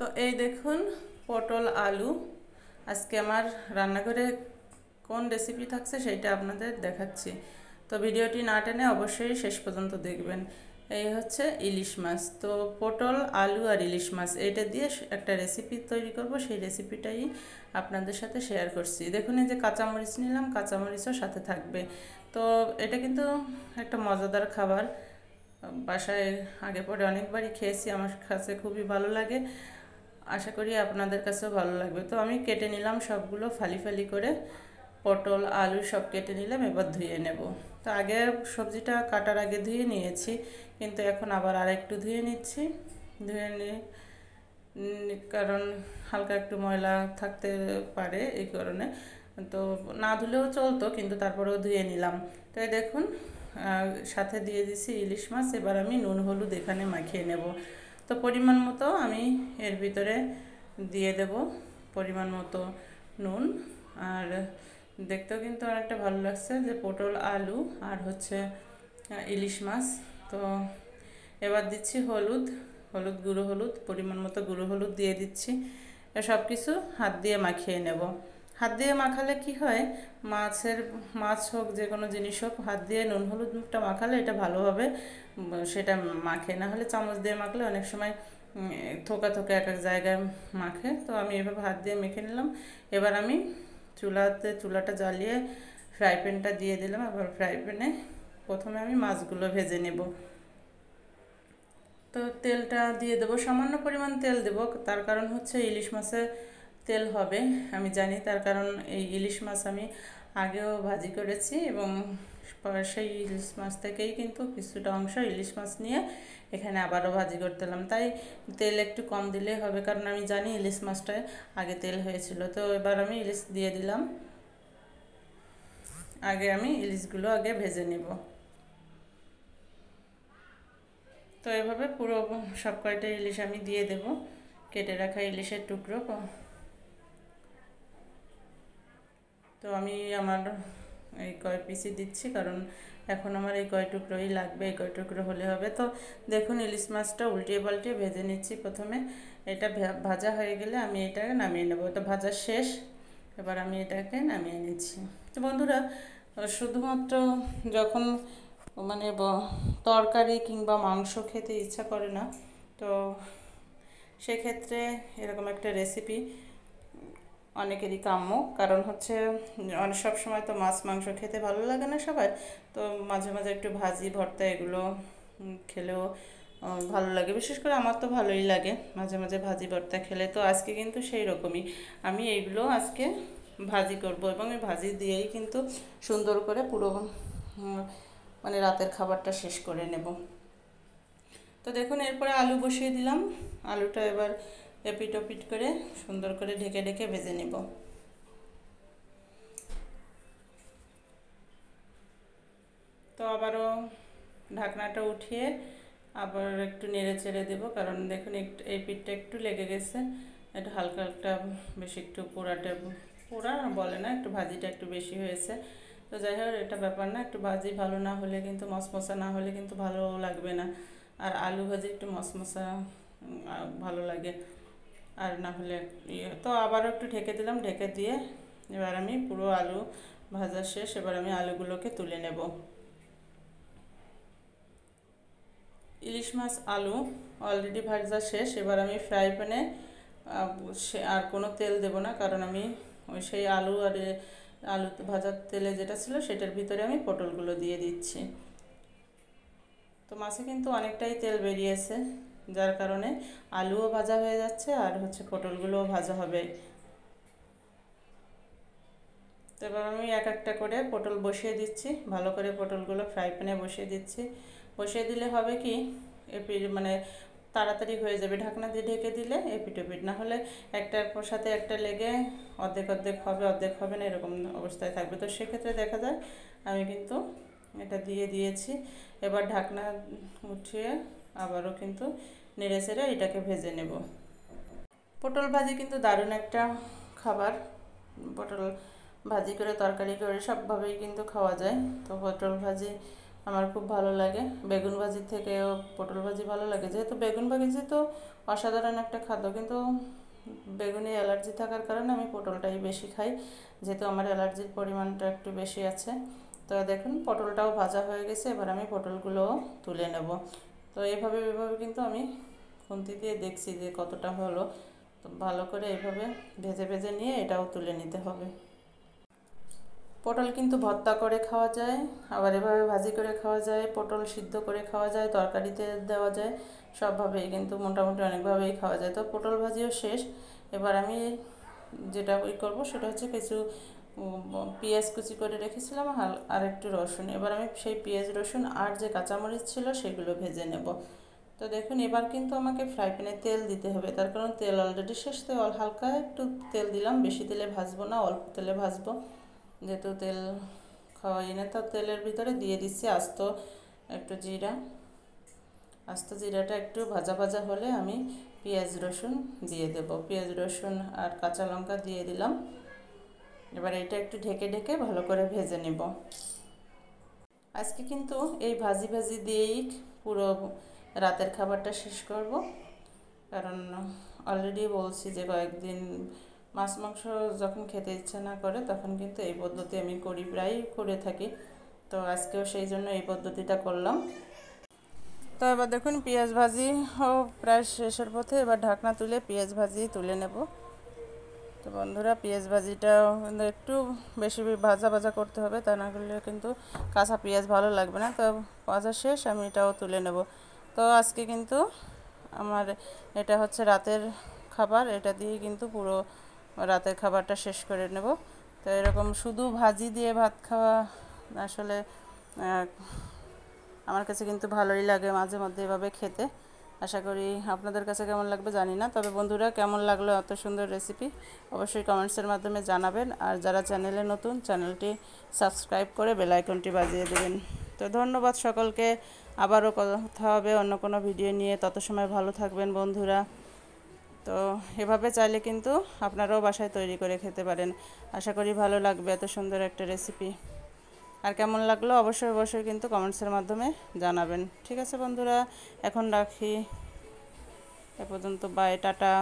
তো এই দেখুন পটল আলু আজকে আমার রান্নাঘরে কোন রেসিপি থাকছে সেটা আপনাদের দেখাচ্ছি। তো ভিডিওটি না টেনে অবশ্যই শেষ পর্যন্ত দেখবেন। এই হচ্ছে ইলিশ মাছ। তো পটল আলু আর ইলিশ মাছ এটা দিয়ে একটা রেসিপি তৈরি করব, সেই রেসিপিটাই আপনাদের সাথে শেয়ার করছি। দেখুন এই যে কাঁচামরিচ নিলাম, কাঁচামরিচও সাথে থাকবে। তো এটা কিন্তু একটা মজাদার খাবার, বাসায় আগে পরে অনেকবারই খেয়েছি, আমার কাছে খুবই ভালো লাগে, আশা করি আপনাদের কাছেও ভালো লাগবে। তো আমি কেটে নিলাম সবগুলো ফালি ফালি করে, পটল আলু সব কেটে নিলাম, এবার ধুয়ে নেব। তো আগে সবজিটা কাটার আগে ধুয়ে নিয়েছি, কিন্তু এখন আবার আরেকটু ধুয়ে নিচ্ছি। ধুয়ে নিয়ে কারণ হালকা একটু ময়লা থাকতে পারে, এই কারণে তো না ধুলেও চলতো, কিন্তু তারপরেও ধুয়ে নিলাম। তো এই দেখুন সাথে দিয়ে দিছি ইলিশ মাছ। এবার আমি নুন হলুদ এখানে মাখিয়ে নেব। তো পরিমাণ মতো আমি এর ভিতরে দিয়ে দেব পরিমাণ মতো নুন। আর দেখতেও কিন্তু অনেকটা ভালো লাগছে যে পটল আলু আর হচ্ছে ইলিশ মাছ। তো এবার দিচ্ছি হলুদ, গুঁড়ো হলুদ, পরিমাণ মতো গুঁড়ো হলুদ দিয়ে দিচ্ছি। সব কিছু হাত দিয়ে মাখিয়ে নেব। হাত দিয়ে মাখালে কি হয়, মাছ হোক যে কোনো জিনিস হোক, হাত দিয়ে নুন হলুদটা মাখালে এটা ভালোভাবে সেটা মাখে। না হলে চামচ দিয়ে মাখলে অনেক সময় থোকা থোকা এক এক জায়গায় মাখে। তো আমি এভাবে হাত দিয়ে মেখে নিলাম। এবার আমি চুলাটা জ্বালিয়ে ফ্রাই প্যানটা দিয়ে দিলাম। আবার ফ্রাই প্যানে প্রথমে আমি মাছগুলো ভেজে নেব। তো তেলটা দিয়ে দেবো, সামান্য পরিমাণ তেল দেব, তার কারণ হচ্ছে ইলিশ মাছে তেল হবে আমি জানি। তার কারণ এই ইলিশ মাছ আমি আগেও ভাজি করেছি, এবং সেই ইলিশ মাছ থেকেই কিন্তু কিছুটা অংশ ইলিশ মাছ নিয়ে এখানে আবারও ভাজি করতেলাম। তাই তেল একটু কম দিলেই হবে, কারণ আমি জানি ইলিশ মাছটায় আগে তেল হয়েছিল। তো এবার আমি ইলিশ দিয়ে দিলাম। আগে আমি ইলিশগুলো আগে ভেজে নেব। তো এভাবে পুরো সব কয়টা ইলিশ আমি দিয়ে দেব, কেটে রাখা ইলিশের টুকরো। তো আমি আমার এই কয় পিসই দিচ্ছি, কারণ এখন আমার এই কয় টুকরোই লাগবে, এই কয় টুকরো হলে হবে। তো দেখুন ইলিশ মাছটা উল্টিয়ে পাল্টিয়ে ভেজে নিচ্ছি প্রথমে। এটা ভাজা হয়ে গেলে আমি এটাকে নামিয়ে নেব। তো ভাজা শেষ, এবার আমি এটাকে নামিয়ে নিচ্ছি। তো বন্ধুরা, শুধুমাত্র যখন মানে তরকারি কিংবা মাংস খেতে ইচ্ছা করে না, তো সেক্ষেত্রে এরকম একটা রেসিপি অনেকেরই কাম্য। কারণ হচ্ছে অনেক সব সময় তো মাছ মাংস খেতে ভালো লাগে না সবার। তো মাঝে মাঝে একটু ভাজি ভর্তা এগুলো খেলেও ভালো লাগে। বিশেষ করে আমার তো ভালোই লাগে মাঝে মাঝে ভাজি ভর্তা খেলে। তো আজকে কিন্তু সেই রকমই আমি এইগুলো আজকে ভাজি করব, এবং এই ভাজি দিয়েই কিন্তু সুন্দর করে পুরো মানে রাতের খাবারটা শেষ করে নেব। তো দেখুন এরপরে আলু বসিয়ে দিলাম। আলুটা এবার এপিট ওপিট করে সুন্দর করে ঢেকে ঢেকে ভেজে নেব। তো আবারও ঢাকনাটা উঠিয়ে আবার একটু নেড়ে চেড়ে দেবো, কারণ দেখুন এই পিঠটা একটু লেগে গেছে। এটা হালকা হালকা বেশি একটু পোড়া বলে না, একটু ভাজিটা একটু বেশি হয়েছে। তো যাই হোক, এটা ব্যাপার না, একটু ভাজি ভালো না হলে কিন্তু মশমশা না হলে কিন্তু ভালো লাগবে না। আর আলু ভাজি একটু মশমশা ভালো লাগে, আর না হলে তো আবারও একটু ঢেকে দিলাম। ঢেকে দিয়ে এবার আমি পুরো আলু ভাজা শেষ, এবার আমি আলুগুলোকে তুলে নেব। ইলিশ মাছ আলু অলরেডি ভাজা শেষ। এবার আমি ফ্রাই প্যানে আর কোনো তেল দেব না, কারণ আমি সেই আলু ভাজার তেলে যেটা ছিল সেটার ভিতরে আমি পটলগুলো দিয়ে দিচ্ছি। তো মাছে কিন্তু অনেকটাই তেল বেরিয়েছে, যার কারণে আলুও ভাজা হয়ে যাচ্ছে আর হচ্ছে পটলগুলোও ভাজা হবে। তো এবার আমি এক একটা করে পটল বসিয়ে দিচ্ছি, ভালো করে পটলগুলো ফ্রাই প্যানে বসিয়ে দিচ্ছি। বসিয়ে দিলে হবে কি, মানে তাড়াতাড়ি হয়ে যাবে। ঢাকনা দিয়ে ঢেকে দিলে এপিট ওপিট না হলে একটার সাথে একটা লেগে অর্ধেক অর্ধেক হবে, অর্ধেক হবে না, এরকম অবস্থায় থাকবে। তো সেক্ষেত্রে দেখা যায় আমি কিন্তু এটা দিয়ে দিয়েছি। এবার ঢাকনা উঠিয়ে আবারও কিন্তু নেড়ে চেড়ে এটাকে ভেজে নেব। পটল ভাজি কিন্তু দারুণ একটা খাবার। পটল ভাজি করে তরকারি করে সবভাবেই কিন্তু খাওয়া যায়। তো পটল ভাজি আমার খুব ভালো লাগে। বেগুন ভাজির থেকেও পটল ভাজি ভালো লাগে, যেহেতু বেগুন ভাজি তো অসাধারণ একটা খাদ্য, কিন্তু বেগুনে অ্যালার্জি থাকার কারণে আমি পটলটাই বেশি খাই, যেহেতু আমার অ্যালার্জির পরিমাণটা একটু বেশি আছে। তো দেখুন পটলটাও ভাজা হয়ে গেছে, এবার আমি পটলগুলোও তুলে নেব। তো এভাবে কিন্তু আমি খুন্তি দিয়ে দেখছি যে কতটা হলো। তো ভালো করে এইভাবে ভেজে ভেজে নিয়ে এটাও তুলে নিতে হবে। পটল কিন্তু ভর্তা করে খাওয়া যায়, আবার এভাবে ভাজি করে খাওয়া যায়, পটল সিদ্ধ করে খাওয়া যায়, তরকারিতে দেওয়া যায়, সবভাবেই কিন্তু মোটামুটি অনেকভাবেই খাওয়া যায়। তো পটল ভাজিও শেষ। এবার আমি যেটা করব সেটা হচ্ছে কিছু পেঁয়াজ কুচি করে রেখেছিলাম আর একটু রসুন। এবার আমি সেই পেঁয়াজ রসুন আর যে কাঁচামরিচ ছিল সেগুলো ভেজে নেব। তো দেখুন এবার কিন্তু আমাকে ফ্রাই প্যানে তেল দিতে হবে, তার কারণ তেল অলরেডি শেষ। তো হালকা একটু তেল দিলাম, বেশি তেলে ভাজবো না, অল্প তেলে ভাজবো, যেহেতু তেল খাওয়াই না। তো তেলের ভিতরে দিয়ে দিচ্ছি একটু জিরা। আস্ত জিরাটা একটু ভাজা ভাজা হলে আমি পেঁয়াজ রসুন দিয়ে দেব। পেঁয়াজ রসুন আর কাঁচা লঙ্কা দিয়ে দিলাম। এবার এটা একটু ঢেকে ঢেকে ভালো করে ভেজে নেব। আজকে কিন্তু এই ভাজি দিয়েই পুরো রাতের খাবারটা শেষ করব, কারণ অলরেডি বলছি যে কয়েকদিন মাছ মাংস যখন খেতে ইচ্ছে না করে তখন কিন্তু এই পদ্ধতি আমি প্রায়ই করে থাকি। তো আজকেও সেই জন্য এই পদ্ধতিটা করলাম। তো এবার দেখুন পেঁয়াজ ভাজি প্রায় শেষের পথে, এবার ঢাকনা তুলে পেঁয়াজ ভাজি তুলে নেব। তো বন্ধুরা পেঁয়াজ ভাজিটা কিন্তু একটু বেশি ভাজা ভাজা করতে হবে, তা না করলে কিন্তু কাঁচা পেঁয়াজ ভালো লাগবে না। তো ভাজা শেষ, আমি এটাও তুলে নেব। তো আজকে কিন্তু আমার এটা হচ্ছে রাতের খাবার, এটা দিয়ে কিন্তু পুরো রাতের খাবারটা শেষ করে নেব। তো এরকম শুধু ভাজি দিয়ে ভাত খাওয়া আসলে আমার কাছে কিন্তু ভালোই লাগে মাঝে মধ্যে এভাবে খেতে। আশা করি আপনাদের কাছে কেমন লাগবে জানি না। তবে বন্ধুরা কেমন লাগলো এত সুন্দর রেসিপি অবশ্যই কমেন্টসের মাধ্যমে জানাবেন। আর যারা চ্যানেলে নতুন, চ্যানেলটি সাবস্ক্রাইব করে বেল আইকনটি বাজিয়ে দেবেন। তো ধন্যবাদ সকলকে। আবারও কথা হবে অন্য কোনো ভিডিও নিয়ে। তত সময় ভালো থাকবেন বন্ধুরা। তো এভাবে চাইলে কিন্তু আপনারাও বাসায় তৈরি করে খেতে পারেন। আশা করি ভালো লাগবে এত সুন্দর একটা রেসিপি। আর কেমন লাগলো অবশ্যই কিন্তু কমেন্টসের মাধ্যমে জানাবেন। ঠিক আছে বন্ধুরা, এখন রাখি, এ পর্যন্ত, বাই, টাটা।